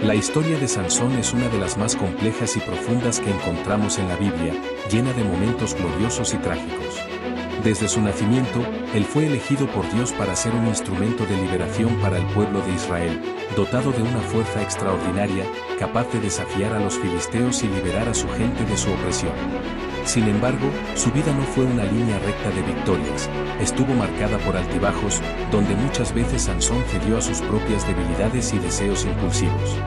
La historia de Sansón es una de las más complejas y profundas que encontramos en la Biblia, llena de momentos gloriosos y trágicos. Desde su nacimiento, él fue elegido por Dios para ser un instrumento de liberación para el pueblo de Israel, dotado de una fuerza extraordinaria, capaz de desafiar a los filisteos y liberar a su gente de su opresión. Sin embargo, su vida no fue una línea recta de victorias, estuvo marcada por altibajos, donde muchas veces Sansón cedió a sus propias debilidades y deseos impulsivos.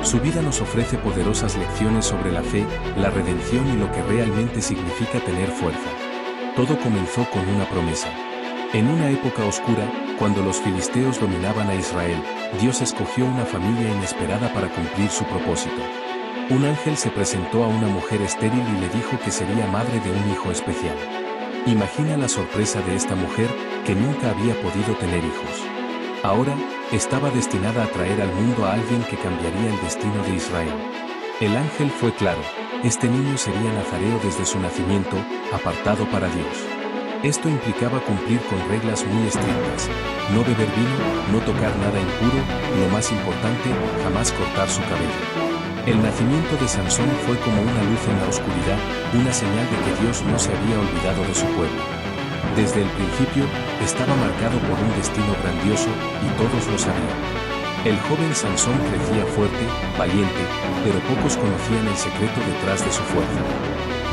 Su vida nos ofrece poderosas lecciones sobre la fe, la redención y lo que realmente significa tener fuerza. Todo comenzó con una promesa. En una época oscura, cuando los filisteos dominaban a Israel, Dios escogió una familia inesperada para cumplir su propósito. Un ángel se presentó a una mujer estéril y le dijo que sería madre de un hijo especial. Imagina la sorpresa de esta mujer, que nunca había podido tener hijos. Ahora, estaba destinada a traer al mundo a alguien que cambiaría el destino de Israel. El ángel fue claro: este niño sería nazareo desde su nacimiento, apartado para Dios. Esto implicaba cumplir con reglas muy estrictas: no beber vino, no tocar nada impuro, lo más importante, jamás cortar su cabello. El nacimiento de Sansón fue como una luz en la oscuridad, una señal de que Dios no se había olvidado de su pueblo. Desde el principio, estaba marcado por un destino grandioso, y todos lo sabían. El joven Sansón crecía fuerte, valiente, pero pocos conocían el secreto detrás de su fuerza.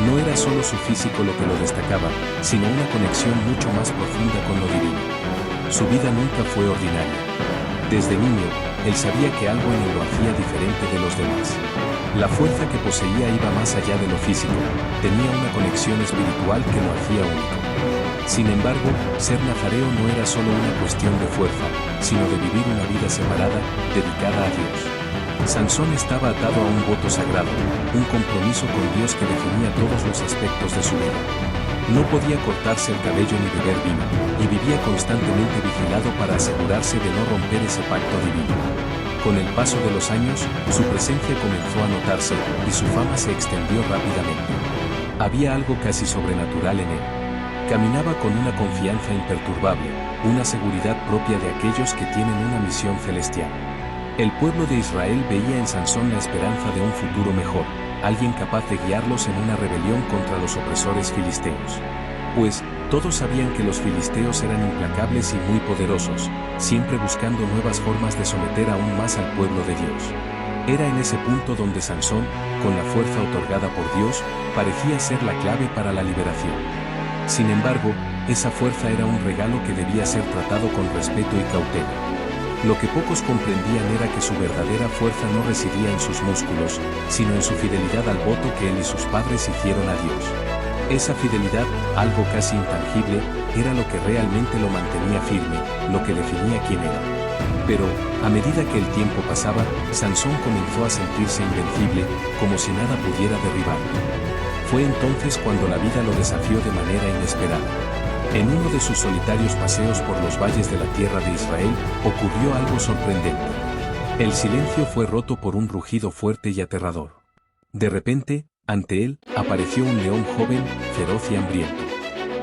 No era solo su físico lo que lo destacaba, sino una conexión mucho más profunda con lo divino. Su vida nunca fue ordinaria. Desde niño, él sabía que algo en él lo hacía diferente de los demás. La fuerza que poseía iba más allá de lo físico, tenía una conexión espiritual que lo hacía único. Sin embargo, ser nazareo no era solo una cuestión de fuerza, sino de vivir una vida separada, dedicada a Dios. Sansón estaba atado a un voto sagrado, un compromiso con Dios que definía todos los aspectos de su vida. No podía cortarse el cabello ni beber vino, y vivía constantemente vigilado para asegurarse de no romper ese pacto divino. Con el paso de los años, su presencia comenzó a notarse, y su fama se extendió rápidamente. Había algo casi sobrenatural en él. Caminaba con una confianza imperturbable, una seguridad propia de aquellos que tienen una misión celestial. El pueblo de Israel veía en Sansón la esperanza de un futuro mejor, alguien capaz de guiarlos en una rebelión contra los opresores filisteos. Pues, todos sabían que los filisteos eran implacables y muy poderosos, siempre buscando nuevas formas de someter aún más al pueblo de Dios. Era en ese punto donde Sansón, con la fuerza otorgada por Dios, parecía ser la clave para la liberación. Sin embargo, esa fuerza era un regalo que debía ser tratado con respeto y cautela. Lo que pocos comprendían era que su verdadera fuerza no residía en sus músculos, sino en su fidelidad al voto que él y sus padres hicieron a Dios. Esa fidelidad, algo casi intangible, era lo que realmente lo mantenía firme, lo que definía quién era. Pero, a medida que el tiempo pasaba, Sansón comenzó a sentirse invencible, como si nada pudiera derribarlo. Fue entonces cuando la vida lo desafió de manera inesperada. En uno de sus solitarios paseos por los valles de la tierra de Israel, ocurrió algo sorprendente. El silencio fue roto por un rugido fuerte y aterrador. De repente, ante él, apareció un león joven, feroz y hambriento.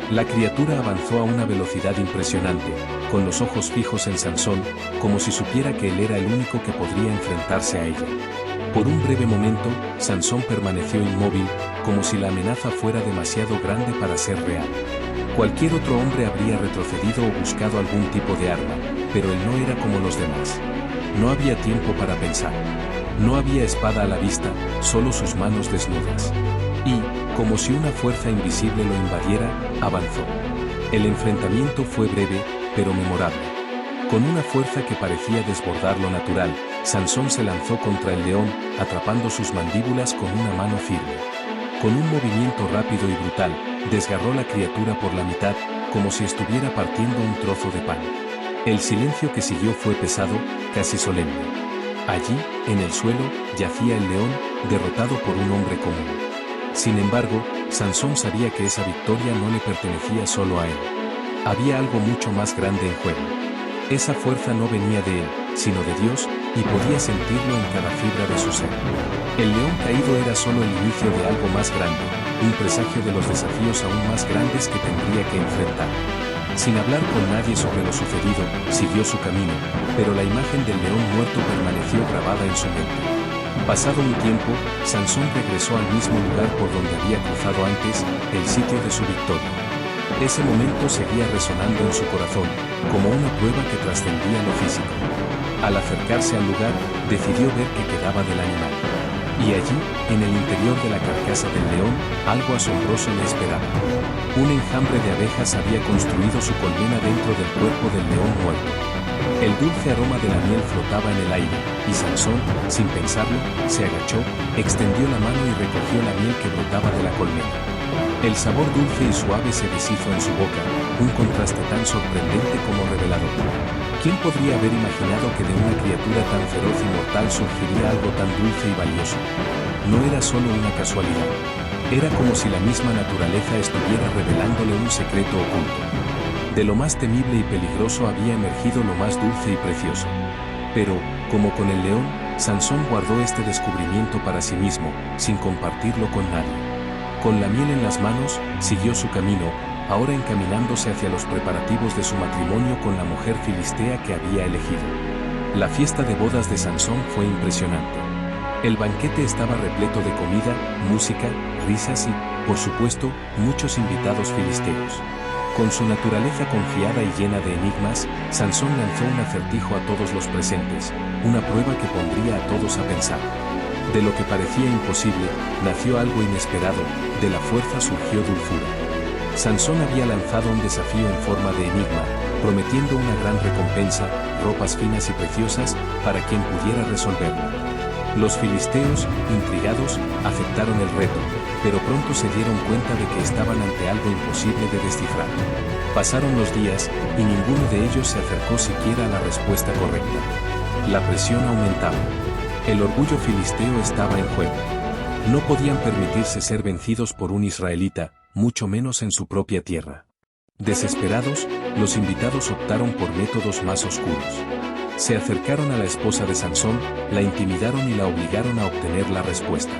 La criatura avanzó a una velocidad impresionante, con los ojos fijos en Sansón, como si supiera que él era el único que podría enfrentarse a ella. Por un breve momento, Sansón permaneció inmóvil, como si la amenaza fuera demasiado grande para ser real. Cualquier otro hombre habría retrocedido o buscado algún tipo de arma, pero él no era como los demás. No había tiempo para pensar. No había espada a la vista, solo sus manos desnudas. Y, como si una fuerza invisible lo invadiera, avanzó. El enfrentamiento fue breve, pero memorable. Con una fuerza que parecía desbordar lo natural, Sansón se lanzó contra el león, atrapando sus mandíbulas con una mano firme. Con un movimiento rápido y brutal, desgarró la criatura por la mitad, como si estuviera partiendo un trozo de pan. El silencio que siguió fue pesado, casi solemne. Allí, en el suelo, yacía el león, derrotado por un hombre común. Sin embargo, Sansón sabía que esa victoria no le pertenecía solo a él. Había algo mucho más grande en juego. Esa fuerza no venía de él, sino de Dios, y podía sentirlo en cada fibra de su ser. El león caído era solo el inicio de algo más grande, un presagio de los desafíos aún más grandes que tendría que enfrentar. Sin hablar con nadie sobre lo sucedido, siguió su camino, pero la imagen del león muerto permaneció grabada en su mente. Pasado un tiempo, Sansón regresó al mismo lugar por donde había cruzado antes, el sitio de su victoria. Ese momento seguía resonando en su corazón, como una prueba que trascendía lo físico. Al acercarse al lugar, decidió ver qué quedaba del animal. Y allí, en el interior de la carcasa del león, algo asombroso le esperaba. Un enjambre de abejas había construido su colmena dentro del cuerpo del león muerto. El dulce aroma de la miel flotaba en el aire, y Sansón, sin pensarlo, se agachó, extendió la mano y recogió la miel que brotaba de la colmena. El sabor dulce y suave se deshizo en su boca, un contraste tan sorprendente como revelador. ¿Quién podría haber imaginado que de una criatura tan feroz y mortal surgiría algo tan dulce y valioso? No era solo una casualidad. Era como si la misma naturaleza estuviera revelándole un secreto oculto. De lo más temible y peligroso había emergido lo más dulce y precioso. Pero, como con el león, Sansón guardó este descubrimiento para sí mismo, sin compartirlo con nadie. Con la miel en las manos, siguió su camino, ahora encaminándose hacia los preparativos de su matrimonio con la mujer filistea que había elegido. La fiesta de bodas de Sansón fue impresionante. El banquete estaba repleto de comida, música, risas y, por supuesto, muchos invitados filisteos. Con su naturaleza confiada y llena de enigmas, Sansón lanzó un acertijo a todos los presentes, una prueba que pondría a todos a pensar. De lo que parecía imposible, nació algo inesperado, de la fuerza surgió dulzura. Sansón había lanzado un desafío en forma de enigma, prometiendo una gran recompensa, ropas finas y preciosas, para quien pudiera resolverlo. Los filisteos, intrigados, aceptaron el reto, pero pronto se dieron cuenta de que estaban ante algo imposible de descifrar. Pasaron los días, y ninguno de ellos se acercó siquiera a la respuesta correcta. La presión aumentaba. El orgullo filisteo estaba en juego. No podían permitirse ser vencidos por un israelita, mucho menos en su propia tierra. Desesperados, los invitados optaron por métodos más oscuros. Se acercaron a la esposa de Sansón, la intimidaron y la obligaron a obtener la respuesta.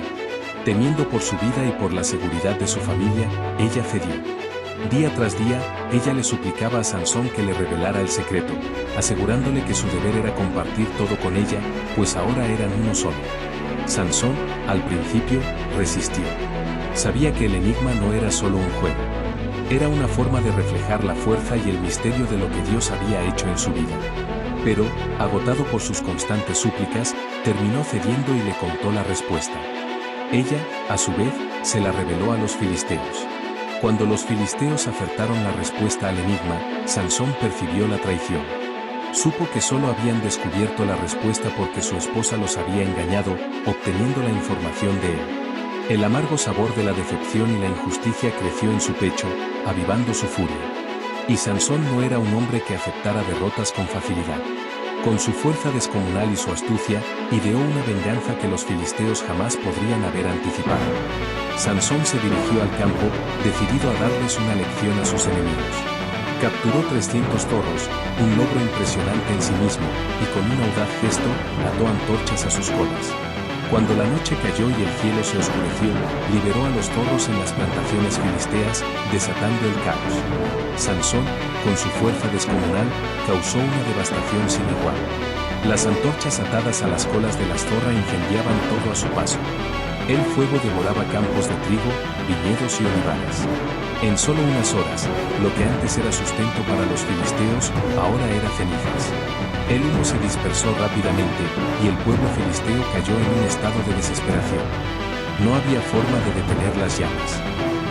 Temiendo por su vida y por la seguridad de su familia, ella cedió. Día tras día, ella le suplicaba a Sansón que le revelara el secreto, asegurándole que su deber era compartir todo con ella, pues ahora eran uno solo. Sansón, al principio, resistió. Sabía que el enigma no era solo un juego. Era una forma de reflejar la fuerza y el misterio de lo que Dios había hecho en su vida. Pero, agotado por sus constantes súplicas, terminó cediendo y le contó la respuesta. Ella, a su vez, se la reveló a los filisteos. Cuando los filisteos acertaron la respuesta al enigma, Sansón percibió la traición. Supo que solo habían descubierto la respuesta porque su esposa los había engañado, obteniendo la información de él. El amargo sabor de la decepción y la injusticia creció en su pecho, avivando su furia. Y Sansón no era un hombre que aceptara derrotas con facilidad. Con su fuerza descomunal y su astucia, ideó una venganza que los filisteos jamás podrían haber anticipado. Sansón se dirigió al campo, decidido a darles una lección a sus enemigos. Capturó 300 toros, un logro impresionante en sí mismo, y con un audaz gesto, ató antorchas a sus colas. Cuando la noche cayó y el cielo se oscureció, liberó a los toros en las plantaciones filisteas, desatando el caos. Sansón, con su fuerza descomunal, causó una devastación sin igual. Las antorchas atadas a las colas de las zorras incendiaban todo a su paso. El fuego devoraba campos de trigo, viñedos y olivares. En solo unas horas, lo que antes era sustento para los filisteos, ahora era cenizas. El humo se dispersó rápidamente, y el pueblo filisteo cayó en un estado de desesperación. No había forma de detener las llamas.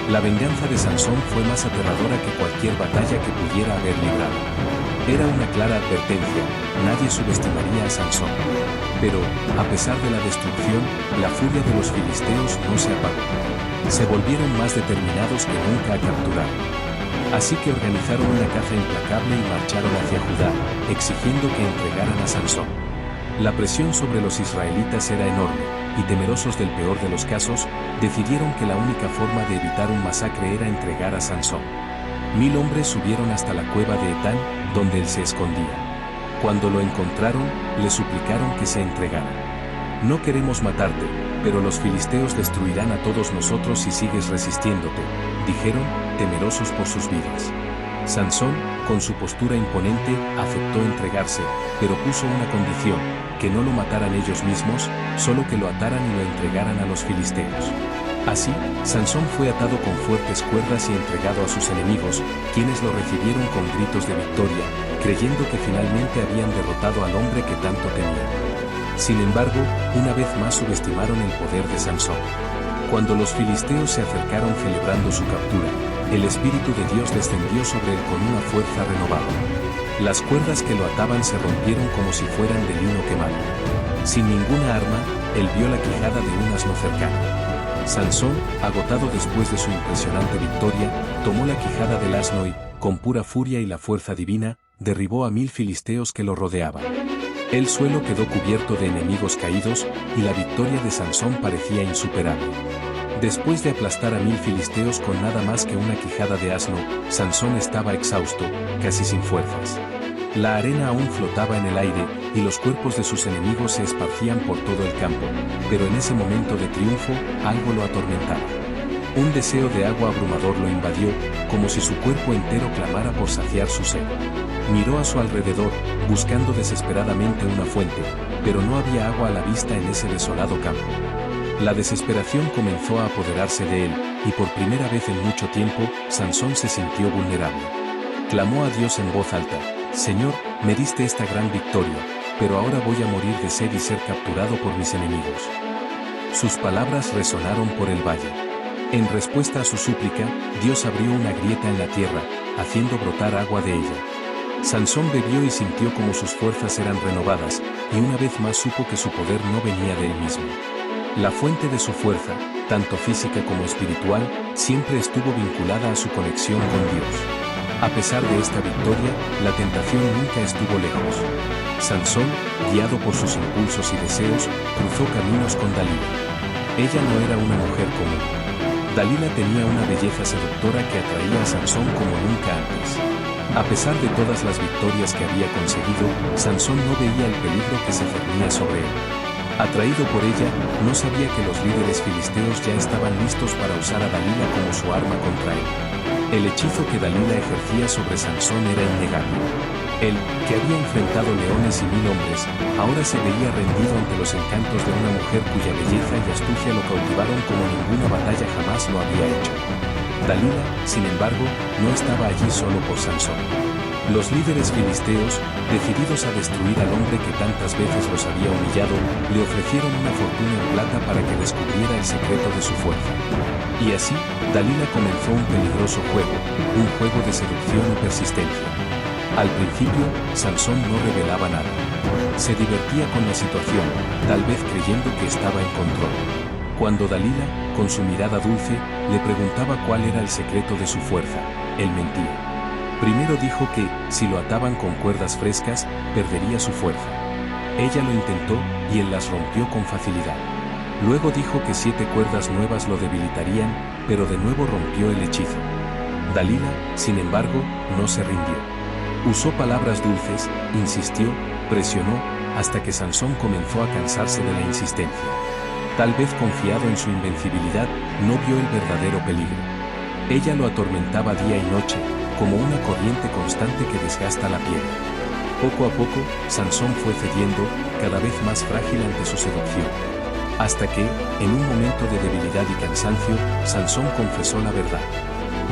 La venganza de Sansón fue más aterradora que cualquier batalla que pudiera haber librado. Era una clara advertencia, nadie subestimaría a Sansón. Pero, a pesar de la destrucción, la furia de los filisteos no se apagó. Se volvieron más determinados que nunca a capturar. Así que organizaron una caza implacable y marcharon hacia Judá, exigiendo que entregaran a Sansón. La presión sobre los israelitas era enorme, y temerosos del peor de los casos, decidieron que la única forma de evitar un masacre era entregar a Sansón. 1000 hombres subieron hasta la cueva de Etán, donde él se escondía. Cuando lo encontraron, le suplicaron que se entregara. No queremos matarte, pero los filisteos destruirán a todos nosotros si sigues resistiéndote, dijeron, temerosos por sus vidas. Sansón, con su postura imponente, aceptó entregarse, pero puso una condición, que no lo mataran ellos mismos, solo que lo ataran y lo entregaran a los filisteos. Así, Sansón fue atado con fuertes cuerdas y entregado a sus enemigos, quienes lo recibieron con gritos de victoria, creyendo que finalmente habían derrotado al hombre que tanto temían. Sin embargo, una vez más subestimaron el poder de Sansón. Cuando los filisteos se acercaron celebrando su captura, el Espíritu de Dios descendió sobre él con una fuerza renovada. Las cuerdas que lo ataban se rompieron como si fueran de lino quemado. Sin ninguna arma, él vio la quijada de un asno cercano. Sansón, agotado después de su impresionante victoria, tomó la quijada del asno y, con pura furia y la fuerza divina, derribó a 1000 filisteos que lo rodeaban. El suelo quedó cubierto de enemigos caídos, y la victoria de Sansón parecía insuperable. Después de aplastar a 1000 filisteos con nada más que una quijada de asno, Sansón estaba exhausto, casi sin fuerzas. La arena aún flotaba en el aire, y los cuerpos de sus enemigos se esparcían por todo el campo, pero en ese momento de triunfo, algo lo atormentaba. Un deseo de agua abrumador lo invadió, como si su cuerpo entero clamara por saciar su sed. Miró a su alrededor, buscando desesperadamente una fuente, pero no había agua a la vista en ese desolado campo. La desesperación comenzó a apoderarse de él, y por primera vez en mucho tiempo, Sansón se sintió vulnerable. Clamó a Dios en voz alta: «Señor, me diste esta gran victoria, pero ahora voy a morir de sed y ser capturado por mis enemigos». Sus palabras resonaron por el valle. En respuesta a su súplica, Dios abrió una grieta en la tierra, haciendo brotar agua de ella. Sansón bebió y sintió como sus fuerzas eran renovadas, y una vez más supo que su poder no venía de él mismo. La fuente de su fuerza, tanto física como espiritual, siempre estuvo vinculada a su conexión con Dios. A pesar de esta victoria, la tentación nunca estuvo lejos. Sansón, guiado por sus impulsos y deseos, cruzó caminos con Dalila. Ella no era una mujer común. Dalila tenía una belleza seductora que atraía a Sansón como nunca antes. A pesar de todas las victorias que había conseguido, Sansón no veía el peligro que se cernía sobre él. Atraído por ella, no sabía que los líderes filisteos ya estaban listos para usar a Dalila como su arma contra él. El hechizo que Dalila ejercía sobre Sansón era innegable. Él, que había enfrentado leones y 1000 hombres, ahora se veía rendido ante los encantos de una mujer cuya belleza y astucia lo cautivaron como ninguna batalla jamás lo había hecho. Dalila, sin embargo, no estaba allí solo por Sansón. Los líderes filisteos, decididos a destruir al hombre que tantas veces los había humillado, le ofrecieron una fortuna en plata para que descubriera el secreto de su fuerza. Y así, Dalila comenzó un peligroso juego, un juego de seducción y persistencia. Al principio, Sansón no revelaba nada. Se divertía con la situación, tal vez creyendo que estaba en control. Cuando Dalila, con su mirada dulce, le preguntaba cuál era el secreto de su fuerza, él mentía. Primero dijo que, si lo ataban con cuerdas frescas, perdería su fuerza. Ella lo intentó, y él las rompió con facilidad. Luego dijo que 7 cuerdas nuevas lo debilitarían, pero de nuevo rompió el hechizo. Dalila, sin embargo, no se rindió. Usó palabras dulces, insistió, presionó, hasta que Sansón comenzó a cansarse de la insistencia. Tal vez confiado en su invencibilidad, no vio el verdadero peligro. Ella lo atormentaba día y noche, como una corriente constante que desgasta la piel. Poco a poco, Sansón fue cediendo, cada vez más frágil ante su seducción. Hasta que, en un momento de debilidad y cansancio, Sansón confesó la verdad.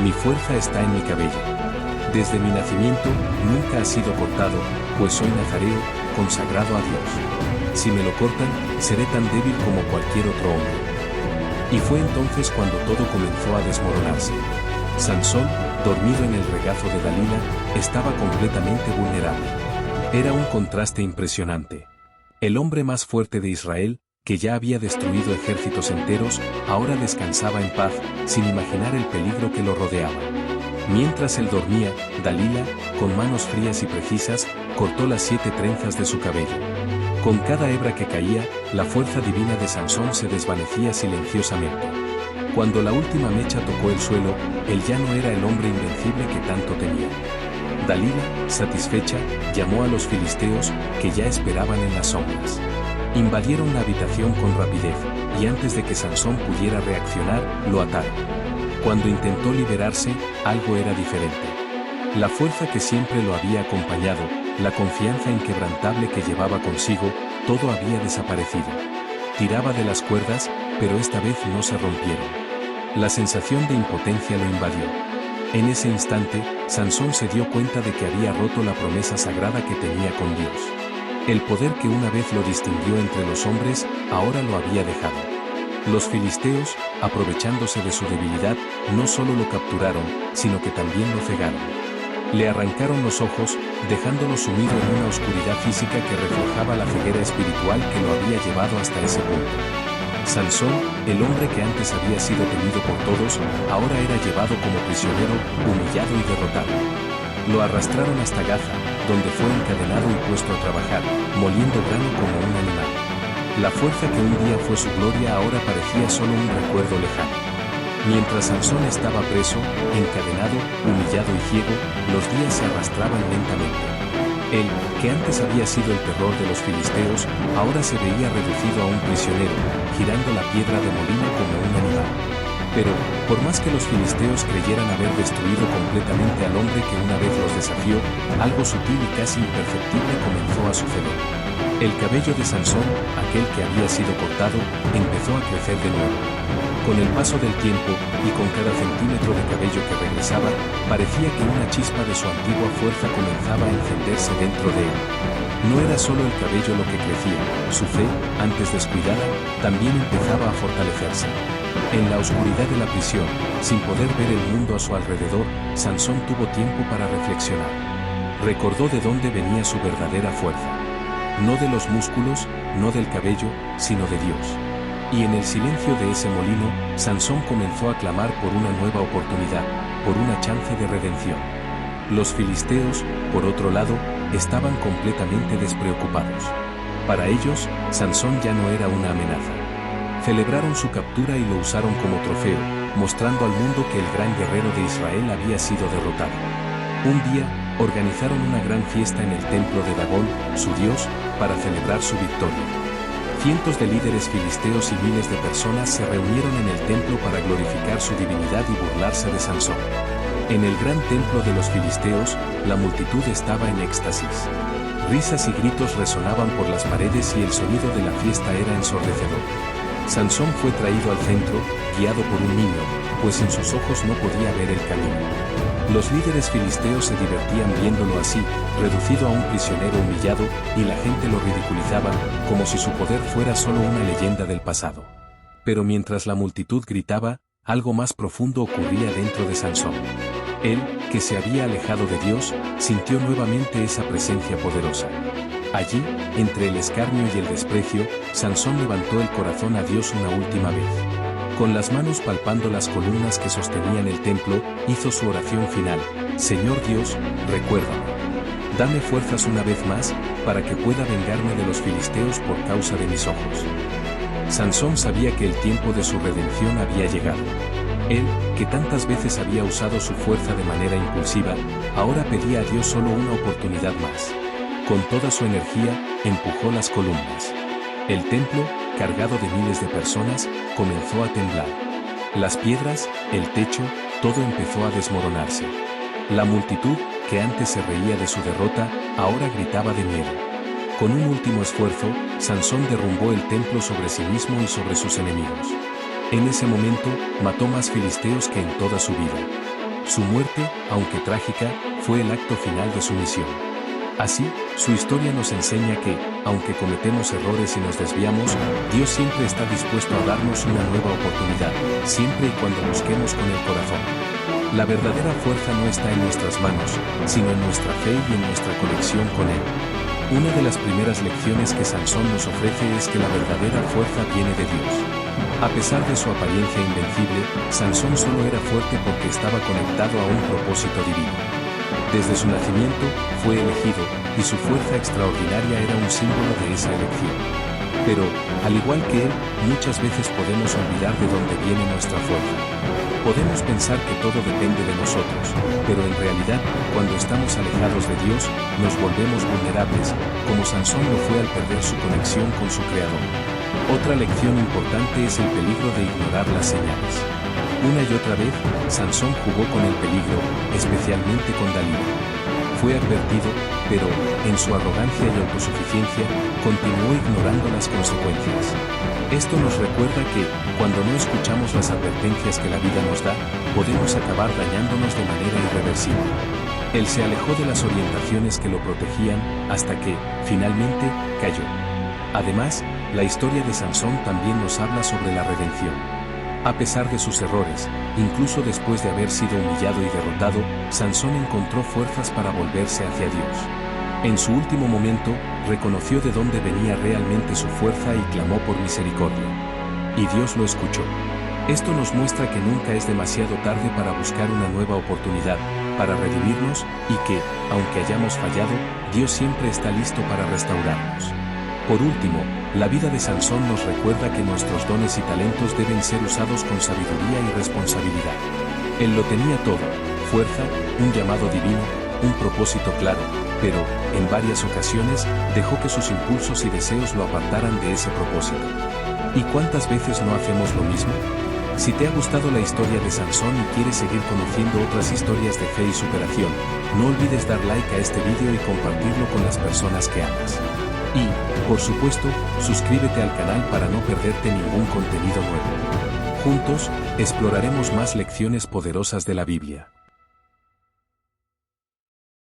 Mi fuerza está en mi cabello. Desde mi nacimiento, nunca ha sido cortado, pues soy nazareo, consagrado a Dios. Si me lo cortan, seré tan débil como cualquier otro hombre. Y fue entonces cuando todo comenzó a desmoronarse. Sansón, dormido en el regazo de Dalila, estaba completamente vulnerable. Era un contraste impresionante. El hombre más fuerte de Israel, que ya había destruido ejércitos enteros, ahora descansaba en paz, sin imaginar el peligro que lo rodeaba. Mientras él dormía, Dalila, con manos frías y precisas, cortó las 7 trenzas de su cabello. Con cada hebra que caía, la fuerza divina de Sansón se desvanecía silenciosamente. Cuando la última mecha tocó el suelo, él ya no era el hombre invencible que tanto temía. Dalila, satisfecha, llamó a los filisteos, que ya esperaban en las sombras. Invadieron la habitación con rapidez, y antes de que Sansón pudiera reaccionar, lo ataron. Cuando intentó liberarse, algo era diferente. La fuerza que siempre lo había acompañado, la confianza inquebrantable que llevaba consigo, todo había desaparecido. Tiraba de las cuerdas, pero esta vez no se rompieron. La sensación de impotencia lo invadió. En ese instante, Sansón se dio cuenta de que había roto la promesa sagrada que tenía con Dios. El poder que una vez lo distinguió entre los hombres, ahora lo había dejado. Los filisteos, aprovechándose de su debilidad, no solo lo capturaron, sino que también lo cegaron. Le arrancaron los ojos, dejándolo sumido en una oscuridad física que reflejaba la ceguera espiritual que lo había llevado hasta ese punto. Sansón, el hombre que antes había sido temido por todos, ahora era llevado como prisionero, humillado y derrotado. Lo arrastraron hasta Gaza, donde fue encadenado y puesto a trabajar, moliendo grano como un animal. La fuerza que un día fue su gloria ahora parecía solo un recuerdo lejano. Mientras Sansón estaba preso, encadenado, humillado y ciego, los días se arrastraban lentamente. Él, que antes había sido el terror de los filisteos, ahora se veía reducido a un prisionero, girando la piedra de molino como un animal. Pero, por más que los filisteos creyeran haber destruido completamente al hombre que una vez los desafió, algo sutil y casi imperceptible comenzó a suceder. El cabello de Sansón, aquel que había sido cortado, empezó a crecer de nuevo. Con el paso del tiempo, y con cada centímetro de cabello que regresaba, parecía que una chispa de su antigua fuerza comenzaba a encenderse dentro de él. No era solo el cabello lo que crecía, su fe, antes descuidada, también empezaba a fortalecerse. En la oscuridad de la prisión, sin poder ver el mundo a su alrededor, Sansón tuvo tiempo para reflexionar. Recordó de dónde venía su verdadera fuerza. No de los músculos, no del cabello, sino de Dios. Y en el silencio de ese molino, Sansón comenzó a clamar por una nueva oportunidad, por una chance de redención. Los filisteos, por otro lado, estaban completamente despreocupados. Para ellos, Sansón ya no era una amenaza. Celebraron su captura y lo usaron como trofeo, mostrando al mundo que el gran guerrero de Israel había sido derrotado. Un día, organizaron una gran fiesta en el templo de Dagón, su dios, para celebrar su victoria. Cientos de líderes filisteos y miles de personas se reunieron en el templo para glorificar su divinidad y burlarse de Sansón. En el gran templo de los filisteos, la multitud estaba en éxtasis. Risas y gritos resonaban por las paredes y el sonido de la fiesta era ensordecedor. Sansón fue traído al centro, guiado por un niño, pues en sus ojos no podía ver el camino. Los líderes filisteos se divertían viéndolo así, reducido a un prisionero humillado, y la gente lo ridiculizaba, como si su poder fuera solo una leyenda del pasado. Pero mientras la multitud gritaba, algo más profundo ocurría dentro de Sansón. Él, que se había alejado de Dios, sintió nuevamente esa presencia poderosa. Allí, entre el escarnio y el desprecio, Sansón levantó el corazón a Dios una última vez. Con las manos palpando las columnas que sostenían el templo, hizo su oración final: Señor Dios, recuérdame. Dame fuerzas una vez más, para que pueda vengarme de los filisteos por causa de mis ojos. Sansón sabía que el tiempo de su redención había llegado. Él, que tantas veces había usado su fuerza de manera impulsiva, ahora pedía a Dios solo una oportunidad más. Con toda su energía, empujó las columnas. El templo, cargado de miles de personas, comenzó a temblar. Las piedras, el techo, todo empezó a desmoronarse. La multitud, que antes se reía de su derrota, ahora gritaba de miedo. Con un último esfuerzo, Sansón derrumbó el templo sobre sí mismo y sobre sus enemigos. En ese momento, mató más filisteos que en toda su vida. Su muerte, aunque trágica, fue el acto final de su misión. Así, su historia nos enseña que, aunque cometemos errores y nos desviamos, Dios siempre está dispuesto a darnos una nueva oportunidad, siempre y cuando busquemos con el corazón. La verdadera fuerza no está en nuestras manos, sino en nuestra fe y en nuestra conexión con Él. Una de las primeras lecciones que Sansón nos ofrece es que la verdadera fuerza viene de Dios. A pesar de su apariencia invencible, Sansón solo era fuerte porque estaba conectado a un propósito divino. Desde su nacimiento, fue elegido, y su fuerza extraordinaria era un símbolo de esa elección. Pero, al igual que él, muchas veces podemos olvidar de dónde viene nuestra fuerza. Podemos pensar que todo depende de nosotros, pero en realidad, cuando estamos alejados de Dios, nos volvemos vulnerables, como Sansón lo fue al perder su conexión con su Creador. Otra lección importante es el peligro de ignorar las señales. Una y otra vez, Sansón jugó con el peligro, especialmente con Dalila. Fue advertido, pero, en su arrogancia y autosuficiencia, continuó ignorando las consecuencias. Esto nos recuerda que, cuando no escuchamos las advertencias que la vida nos da, podemos acabar dañándonos de manera irreversible. Él se alejó de las orientaciones que lo protegían, hasta que, finalmente, cayó. Además, la historia de Sansón también nos habla sobre la redención. A pesar de sus errores, incluso después de haber sido humillado y derrotado, Sansón encontró fuerzas para volverse hacia Dios. En su último momento, reconoció de dónde venía realmente su fuerza y clamó por misericordia. Y Dios lo escuchó. Esto nos muestra que nunca es demasiado tarde para buscar una nueva oportunidad, para redimirnos, y que, aunque hayamos fallado, Dios siempre está listo para restaurarnos. Por último, la vida de Sansón nos recuerda que nuestros dones y talentos deben ser usados con sabiduría y responsabilidad. Él lo tenía todo: fuerza, un llamado divino, un propósito claro, pero, en varias ocasiones, dejó que sus impulsos y deseos lo apartaran de ese propósito. ¿Y cuántas veces no hacemos lo mismo? Si te ha gustado la historia de Sansón y quieres seguir conociendo otras historias de fe y superación, no olvides dar like a este video y compartirlo con las personas que amas. Y, por supuesto, suscríbete al canal para no perderte ningún contenido nuevo. Juntos, exploraremos más lecciones poderosas de la Biblia.